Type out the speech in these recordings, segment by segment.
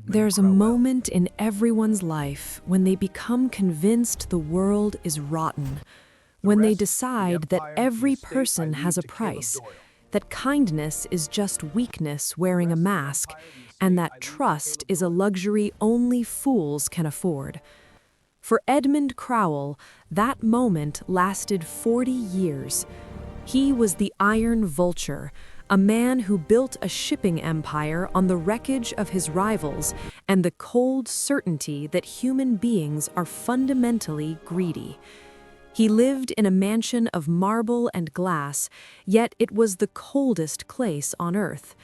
There's a moment in everyone's life when they become convinced the world is rotten, when they decide that every person has a price, that kindness is just weakness wearing a mask, and that trust is a luxury only fools can afford. For Edmund Crowell, that moment lasted 40 years. He was the Iron Vulture, a man who built a shipping empire on the wreckage of his rivals and the cold certainty that human beings are fundamentally greedy. He lived in a mansion of marble and glass, yet it was the coldest place on earth.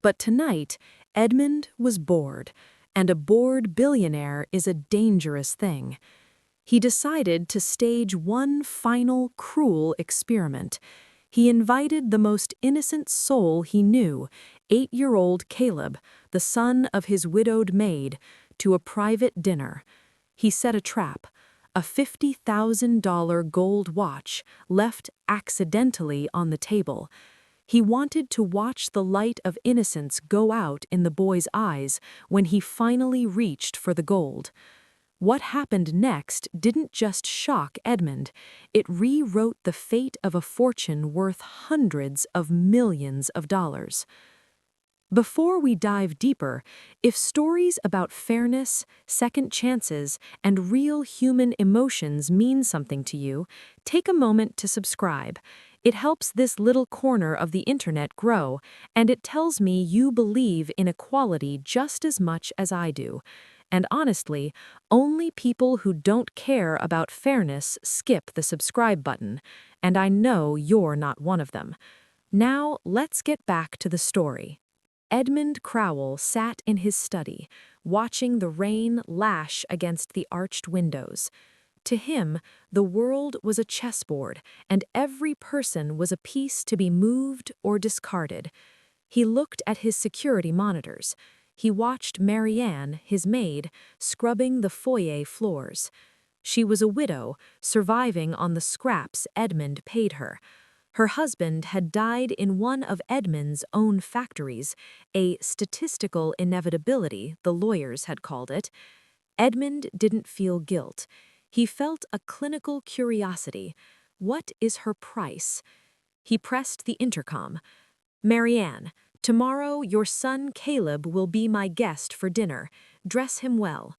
But tonight, Edmund was bored, and a bored billionaire is a dangerous thing. He decided to stage one final cruel experiment. He invited the most innocent soul he knew, 8-year-old Caleb, the son of his widowed maid, to a private dinner. He set a trap, a $50,000 gold watch left accidentally on the table. He wanted to watch the light of innocence go out in the boy's eyes when he finally reached for the gold. What happened next didn't just shock Edmund, it rewrote the fate of a fortune worth hundreds of millions of dollars. Before we dive deeper, if stories about fairness, second chances, and real human emotions mean something to you, take a moment to subscribe. It helps this little corner of the internet grow, and it tells me you believe in equality just as much as I do. And honestly, only people who don't care about fairness skip the subscribe button, and I know you're not one of them. Now, let's get back to the story. Edmund Crowell sat in his study, watching the rain lash against the arched windows. To him, the world was a chessboard, and every person was a piece to be moved or discarded. He looked at his security monitors. He watched Marianne, his maid, scrubbing the foyer floors. She was a widow, surviving on the scraps Edmund paid her. Her husband had died in one of Edmund's own factories, a statistical inevitability, the lawyers had called it. Edmund didn't feel guilt. He felt a clinical curiosity. What is her price? He pressed the intercom. Marianne, tomorrow your son Caleb will be my guest for dinner. Dress him well.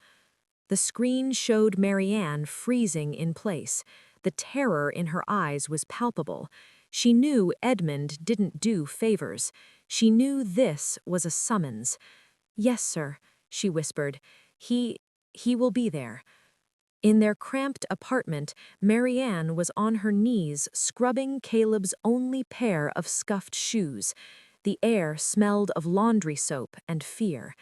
The screen showed Marianne freezing in place. The terror in her eyes was palpable. She knew Edmund didn't do favors. She knew this was a summons. Yes, sir, she whispered. He will be there. In their cramped apartment, Marianne was on her knees scrubbing Caleb's only pair of scuffed shoes. The air smelled of laundry soap and fear.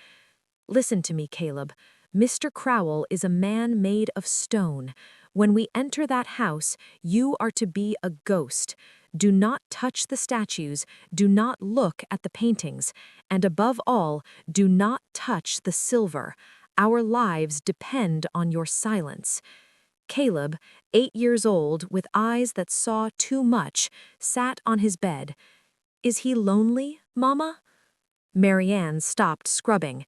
Listen to me, Caleb. Mr. Crowell is a man made of stone. When we enter that house, you are to be a ghost. Do not touch the statues, do not look at the paintings, and above all, do not touch the silver. Our lives depend on your silence. Caleb, 8 years old, with eyes that saw too much, sat on his bed. Is he lonely, Mama? Marianne stopped scrubbing.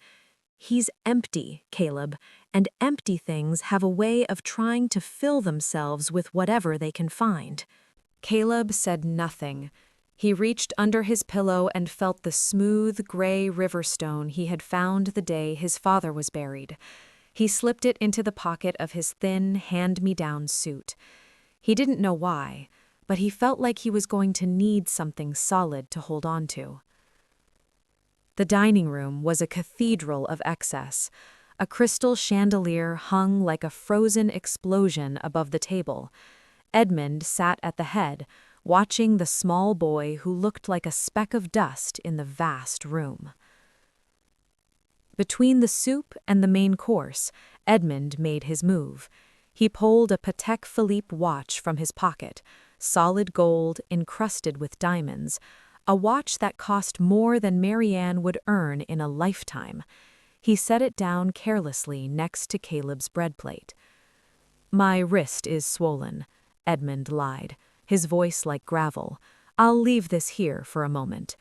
He's empty, Caleb, and empty things have a way of trying to fill themselves with whatever they can find. Caleb said nothing. He reached under his pillow and felt the smooth, gray riverstone he had found the day his father was buried. He slipped it into the pocket of his thin, hand-me-down suit. He didn't know why, but he felt like he was going to need something solid to hold on to. The dining room was a cathedral of excess. A crystal chandelier hung like a frozen explosion above the table. Edmund sat at the head, watching the small boy who looked like a speck of dust in the vast room. Between the soup and the main course, Edmund made his move. He pulled a Patek Philippe watch from his pocket, solid gold encrusted with diamonds, a watch that cost more than Marianne would earn in a lifetime. He set it down carelessly next to Caleb's bread plate. My wrist is swollen, Edmund lied, his voice like gravel. I'll leave this here for a moment.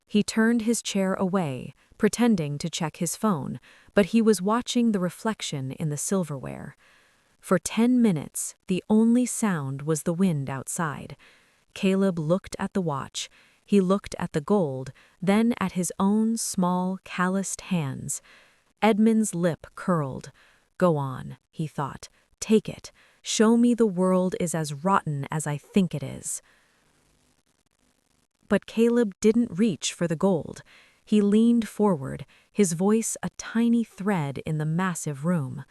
He turned his chair away, pretending to check his phone, but he was watching the reflection in the silverware. For 10 minutes, the only sound was the wind outside. Caleb looked at the watch. He looked at the gold, then at his own small, calloused hands. Edmund's lip curled. "Go on," he thought. "Take it. Show me the world is as rotten as I think it is." But Caleb didn't reach for the gold. He leaned forward, his voice a tiny thread in the massive room.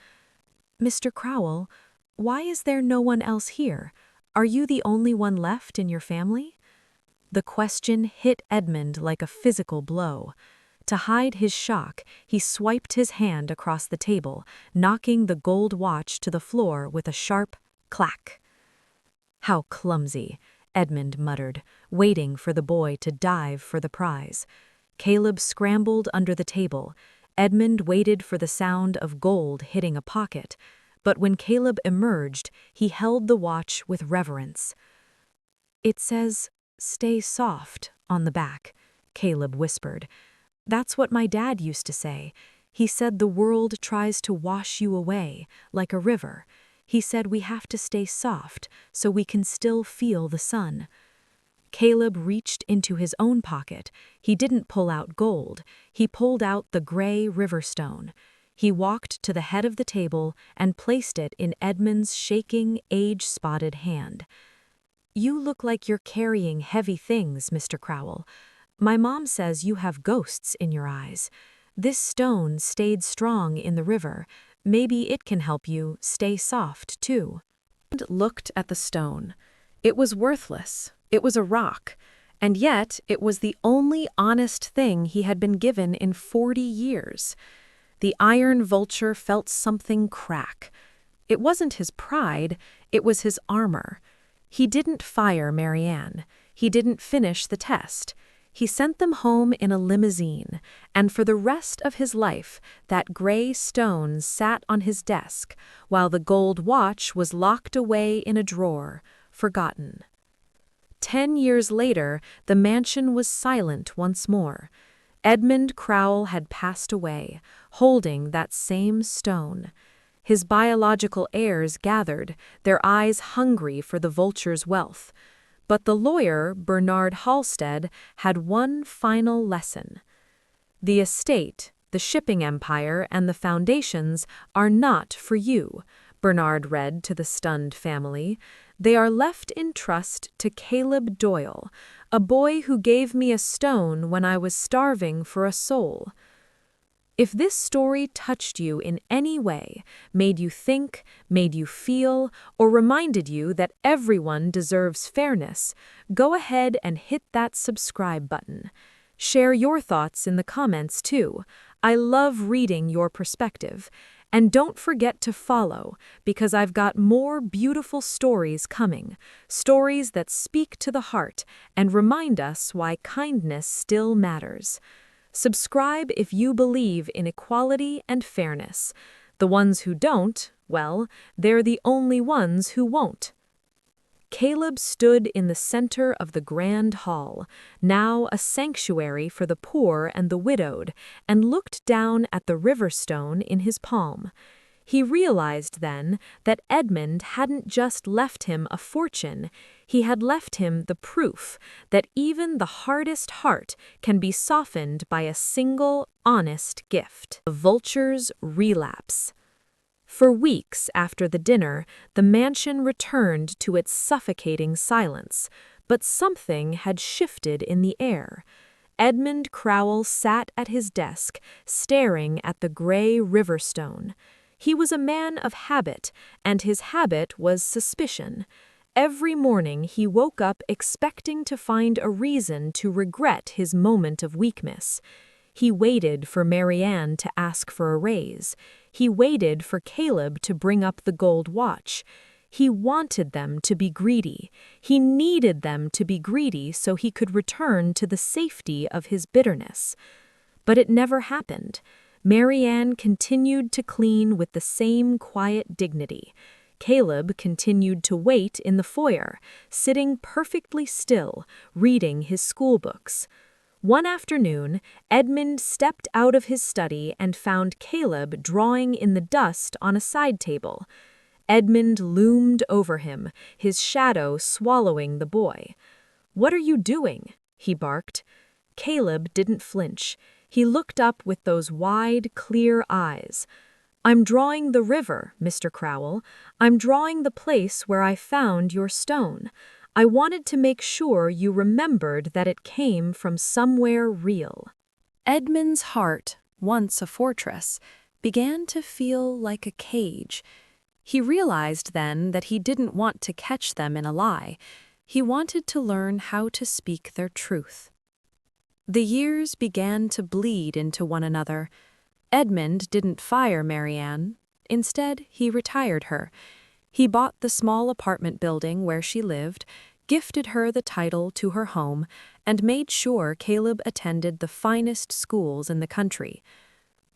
"Mr. Crowell, why is there no one else here? Are you the only one left in your family?" The question hit Edmund like a physical blow. To hide his shock, he swiped his hand across the table, knocking the gold watch to the floor with a sharp clack. "How clumsy," Edmund muttered, waiting for the boy to dive for the prize. Caleb scrambled under the table. Edmund waited for the sound of gold hitting a pocket, but when Caleb emerged, he held the watch with reverence. "It says, 'Stay soft,' on the back," Caleb whispered. "That's what my dad used to say. He said the world tries to wash you away, like a river. He said we have to stay soft so we can still feel the sun." Caleb reached into his own pocket. He didn't pull out gold. He pulled out the gray river stone. He walked to the head of the table and placed it in Edmund's shaking, age-spotted hand. "You look like you're carrying heavy things, Mr. Crowell. My mom says you have ghosts in your eyes. This stone stayed strong in the river. Maybe it can help you stay soft, too." Edmund looked at the stone. It was worthless. It was a rock. And yet, it was the only honest thing he had been given in 40 years. The iron vulture felt something crack. It wasn't his pride, it was his armor. He didn't fire Marianne. He didn't finish the test. He sent them home in a limousine, and for the rest of his life, that gray stone sat on his desk, while the gold watch was locked away in a drawer, forgotten. 10 years later, the mansion was silent once more. Edmund Crowell had passed away, holding that same stone. His biological heirs gathered, their eyes hungry for the vulture's wealth. But the lawyer, Bernard Halstead, had one final lesson. "The estate, the shipping empire, and the foundations are not for you," Bernard read to the stunned family. "They are left in trust to Caleb Doyle, a boy who gave me a stone when I was starving for a soul." If this story touched you in any way, made you think, made you feel, or reminded you that everyone deserves fairness, go ahead and hit that subscribe button. Share your thoughts in the comments too. I love reading your perspective. And don't forget to follow, because I've got more beautiful stories coming, stories that speak to the heart and remind us why kindness still matters. Subscribe if you believe in equality and fairness. The ones who don't, well, they're the only ones who won't. Caleb stood in the center of the grand hall, now a sanctuary for the poor and the widowed, and looked down at the river stone in his palm. He realized then that Edmund hadn't just left him a fortune, he had left him the proof that even the hardest heart can be softened by a single, honest gift. The vulture's relapse. For weeks after the dinner, the mansion returned to its suffocating silence, but something had shifted in the air. Edmund Crowell sat at his desk, staring at the gray river stone. He was a man of habit, and his habit was suspicion. Every morning he woke up expecting to find a reason to regret his moment of weakness. He waited for Marianne to ask for a raise. He waited for Caleb to bring up the gold watch. He wanted them to be greedy. He needed them to be greedy so he could return to the safety of his bitterness. But it never happened. Marianne continued to clean with the same quiet dignity. Caleb continued to wait in the foyer, sitting perfectly still, reading his school books. One afternoon, Edmund stepped out of his study and found Caleb drawing in the dust on a side table. Edmund loomed over him, his shadow swallowing the boy. "What are you doing?" he barked. Caleb didn't flinch. He looked up with those wide, clear eyes. "I'm drawing the river, Mr. Crowell. I'm drawing the place where I found your stone. I wanted to make sure you remembered that it came from somewhere real." Edmund's heart, once a fortress, began to feel like a cage. He realized then that he didn't want to catch them in a lie. He wanted to learn how to speak their truth. The years began to bleed into one another. Edmund didn't fire Marianne. Instead, he retired her. He bought the small apartment building where she lived, gifted her the title to her home, and made sure Caleb attended the finest schools in the country.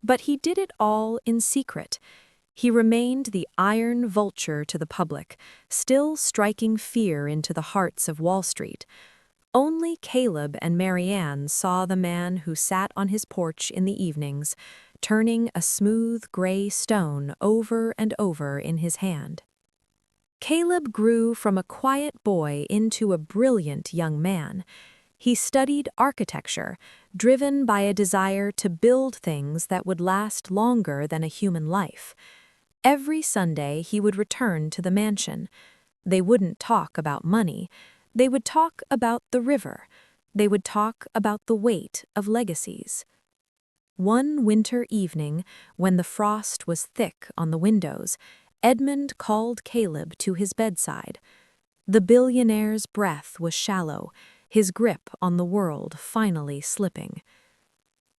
But he did it all in secret. He remained the iron vulture to the public, still striking fear into the hearts of Wall Street. Only Caleb and Marianne saw the man who sat on his porch in the evenings, turning a smooth gray stone over and over in his hand. Caleb grew from a quiet boy into a brilliant young man. He studied architecture, driven by a desire to build things that would last longer than a human life. Every Sunday he would return to the mansion. They wouldn't talk about money. They would talk about the river. They would talk about the weight of legacies. One winter evening, when the frost was thick on the windows, Edmund called Caleb to his bedside. The billionaire's breath was shallow, his grip on the world finally slipping.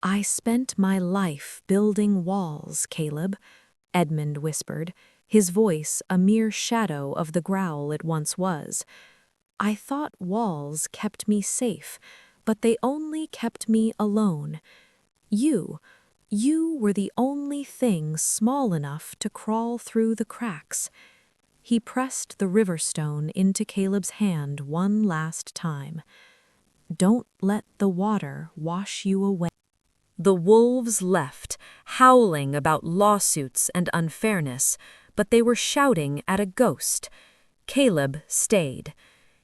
"I spent my life building walls, Caleb," Edmund whispered, his voice a mere shadow of the growl it once was. "I thought walls kept me safe, but they only kept me alone. You were the only thing small enough to crawl through the cracks." He pressed the river stone into Caleb's hand one last time. "Don't let the water wash you away." The wolves left, howling about lawsuits and unfairness, but they were shouting at a ghost. Caleb stayed.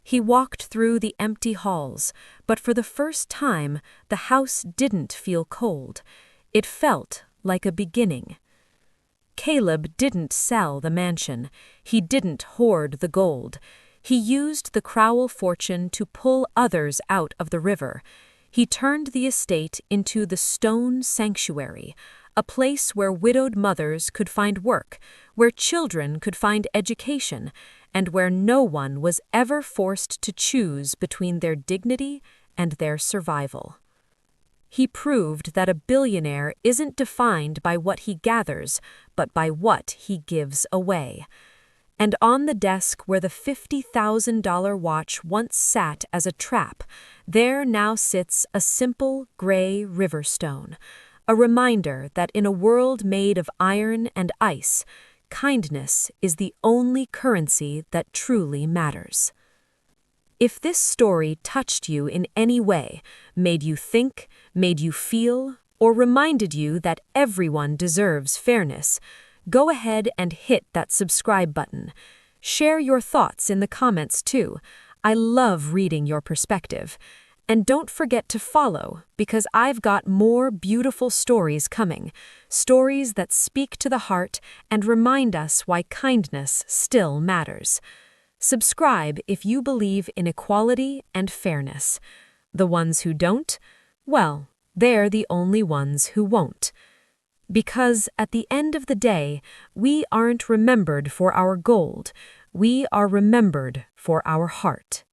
He walked through the empty halls, but for the first time, the house didn't feel cold. It felt like a beginning. Caleb didn't sell the mansion. He didn't hoard the gold. He used the Crowell fortune to pull others out of the river. He turned the estate into the Stone Sanctuary, a place where widowed mothers could find work, where children could find education, and where no one was ever forced to choose between their dignity and their survival. He proved that a billionaire isn't defined by what he gathers, but by what he gives away. And on the desk where the $50,000 watch once sat as a trap, there now sits a simple gray river stone, a reminder that in a world made of iron and ice, kindness is the only currency that truly matters. If this story touched you in any way, made you think, made you feel, or reminded you that everyone deserves fairness, go ahead and hit that subscribe button. Share your thoughts in the comments too. I love reading your perspective. And don't forget to follow, because I've got more beautiful stories coming, stories that speak to the heart and remind us why kindness still matters. Subscribe if you believe in equality and fairness. The ones who don't, well, they're the only ones who won't. Because at the end of the day, we aren't remembered for our gold, we are remembered for our heart.